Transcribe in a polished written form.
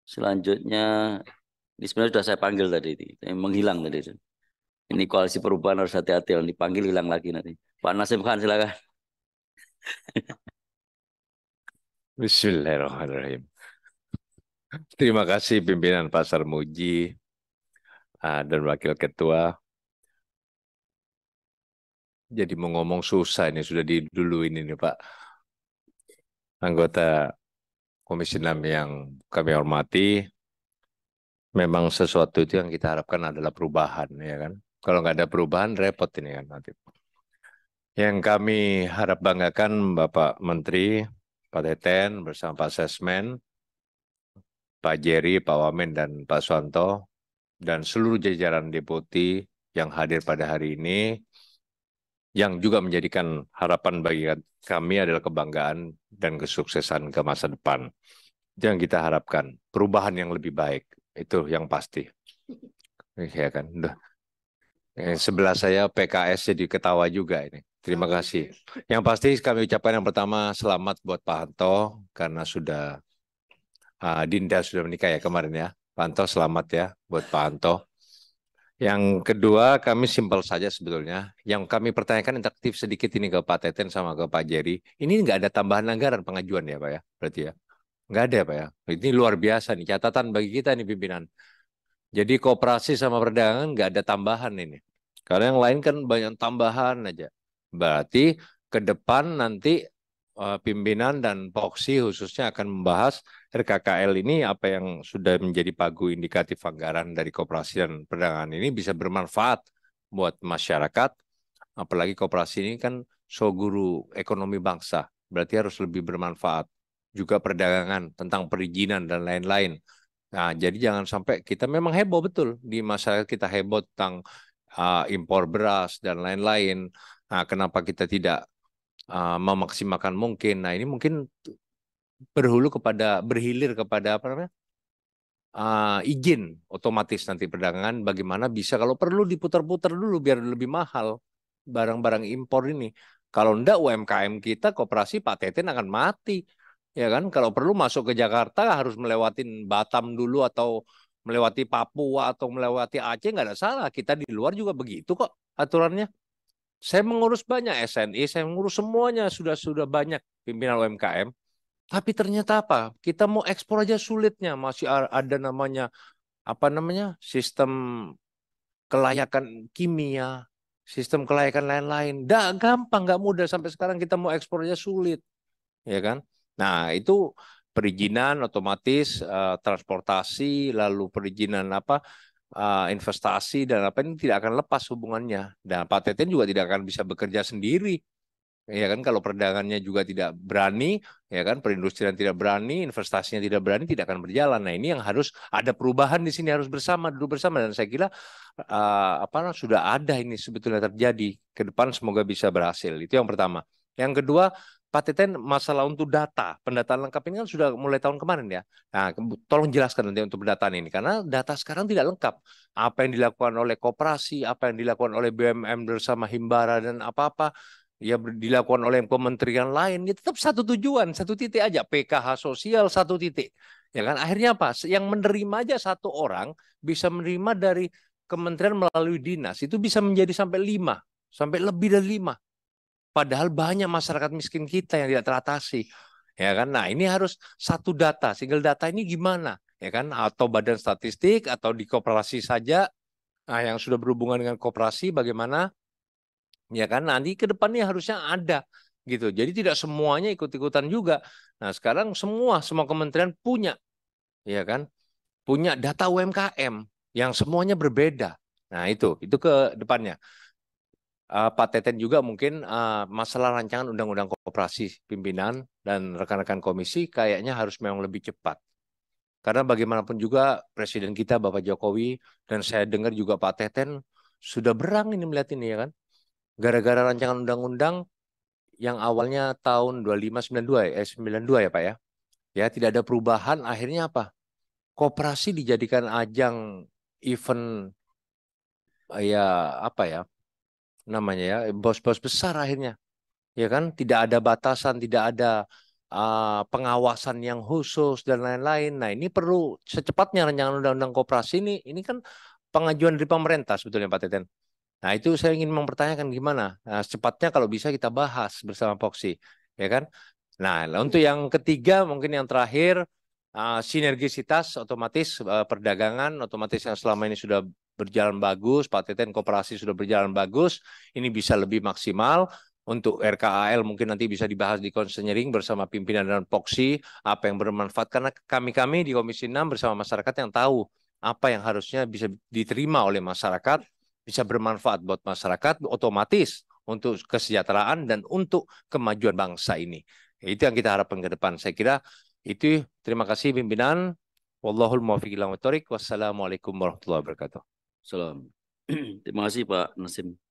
Selanjutnya, ini sebenarnya sudah saya panggil tadi, ini menghilang tadi itu. Ini koalisi perubahan harus hati-hati, kalau dipanggil hilang lagi nanti. Pak Nasim Khan silakan. Bismillahirrahmanirrahim. Terima kasih pimpinan Pasar Muji dan Wakil Ketua. Jadi mau ngomong susah ini sudah diduluin ini Pak. Anggota Komisi 6 yang kami hormati, memang sesuatu itu yang kita harapkan adalah perubahan, ya kan? Kalau nggak ada perubahan, repot ini kan nanti. Yang kami harap banggakan Bapak Menteri, Pak Teten bersama Pak Sesmen, Pak Jerry, Pak Wamen, dan Pak Suwanto, dan seluruh jajaran deputi yang hadir pada hari ini, yang juga menjadikan harapan bagi kami adalah kebanggaan dan kesuksesan ke masa depan. Itu yang kita harapkan, perubahan yang lebih baik, itu yang pasti. Ya kan, udah. Sebelah saya PKS jadi ketawa juga ini. Terima kasih. Yang pasti kami ucapkan yang pertama selamat buat Pak Anto karena sudah Dinda sudah menikah ya kemarin ya. Pak Anto selamat ya buat Pak Anto. Yang kedua kami simpel saja sebetulnya. Yang kami pertanyakan interaktif sedikit ini ke Pak Teten sama ke Pak Jerry. Ini nggak ada tambahan anggaran pengajuan ya Pak ya? Berarti ya? Nggak ada ya Pak ya? Ini luar biasa nih catatan bagi kita nih pimpinan. Jadi koperasi sama perdagangan nggak ada tambahan ini. Karena yang lain kan banyak tambahan aja. Berarti ke depan nanti pimpinan dan Poksi khususnya akan membahas RKKL ini apa yang sudah menjadi pagu indikatif anggaran dari koperasi dan perdagangan ini bisa bermanfaat buat masyarakat. Apalagi koperasi ini kan soguru ekonomi bangsa. Berarti harus lebih bermanfaat. Juga perdagangan tentang perizinan dan lain-lain. Nah, jadi jangan sampai kita memang heboh betul di masyarakat kita heboh tentang impor beras dan lain-lain. Nah, kenapa kita tidak memaksimalkan mungkin? Nah, ini mungkin berhilir kepada apa namanya? Izin otomatis nanti perdagangan bagaimana bisa kalau perlu diputar-putar dulu biar lebih mahal barang-barang impor ini. Kalau enggak UMKM kita koperasi Pak Teten akan mati. Ya kan kalau perlu masuk ke Jakarta harus melewatin Batam dulu atau melewati Papua atau melewati Aceh nggak ada salah. Kita di luar juga begitu kok aturannya. Saya mengurus banyak SNI, saya mengurus semuanya sudah banyak pimpinan UMKM. Tapi ternyata apa? Kita mau ekspor aja sulitnya, masih ada namanya apa namanya sistem kelayakan kimia, sistem kelayakan lain-lain. Nggak gampang, nggak mudah sampai sekarang kita mau ekspornya sulit, ya kan? Nah itu perizinan otomatis, transportasi, lalu perizinan apa? Investasi dan apa ini tidak akan lepas hubungannya. Dan Pak Teten juga tidak akan bisa bekerja sendiri. Ya kan kalau perdagangannya juga tidak berani, ya kan perindustrian tidak berani, investasinya tidak berani, tidak akan berjalan. Nah ini yang harus ada perubahan di sini harus bersama, duduk bersama dan saya kira apa sudah ada ini sebetulnya terjadi ke depan semoga bisa berhasil. Itu yang pertama. Yang kedua, Pak Teten masalah untuk data, pendataan lengkap ini kan sudah mulai tahun kemarin ya. Nah, tolong jelaskan nanti untuk pendataan ini karena data sekarang tidak lengkap. Apa yang dilakukan oleh koperasi, apa yang dilakukan oleh BUMN bersama Himbara dan apa-apa ya dilakukan oleh kementerian lain, ya tetap satu tujuan, satu titik aja, PKH sosial satu titik. Ya kan akhirnya apa? Yang menerima aja satu orang bisa menerima dari kementerian melalui dinas itu bisa menjadi sampai 5, sampai lebih dari 5. Padahal banyak masyarakat miskin kita yang tidak teratasi. Ya kan? Nah, ini harus satu data. Single data ini gimana? Ya kan? Atau badan statistik atau di koperasi saja. Nah, yang sudah berhubungan dengan koperasi bagaimana? Ya kan nanti ke depannya harusnya ada gitu. Jadi tidak semuanya ikut-ikutan juga. Nah, sekarang semua kementerian punya ya kan? Punya data UMKM yang semuanya berbeda. Nah, itu ke depannya. Pak Teten juga mungkin masalah rancangan undang-undang koperasi pimpinan dan rekan-rekan komisi kayaknya harus memang lebih cepat. Karena bagaimanapun juga Presiden kita Bapak Jokowi dan saya dengar juga Pak Teten sudah berang ini melihat ini ya kan. Gara-gara rancangan undang-undang yang awalnya tahun 2592 92 ya Pak ya. Ya tidak ada perubahan akhirnya apa? Koperasi dijadikan ajang event ya apa ya namanya ya bos-bos besar akhirnya. Ya kan tidak ada batasan, tidak ada pengawasan yang khusus dan lain-lain. Nah, ini perlu secepatnya rancangan undang-undang koperasi ini kan pengajuan dari pemerintah sebetulnya Pak Teten. Nah, itu saya ingin mempertanyakan gimana. Nah, secepatnya kalau bisa kita bahas bersama Poksi, ya kan? Nah, untuk yang ketiga mungkin yang terakhir sinergisitas otomatis perdagangan otomatis yang selama ini sudah berjalan bagus, Pak Teten koperasi sudah berjalan bagus, ini bisa lebih maksimal. Untuk RKAL mungkin nanti bisa dibahas di konseling bersama pimpinan dan Poksi apa yang bermanfaat karena kami di Komisi 6 bersama masyarakat yang tahu apa yang harusnya bisa diterima oleh masyarakat, bisa bermanfaat buat masyarakat, otomatis untuk kesejahteraan dan untuk kemajuan bangsa ini. Itu yang kita harapkan ke depan. Saya kira itu. Terima kasih pimpinan. Wallahul muwaffiq ila aqwamit thoriq. Wassalamualaikum warahmatullahi wabarakatuh. Salam. Terima kasih Pak Nasim.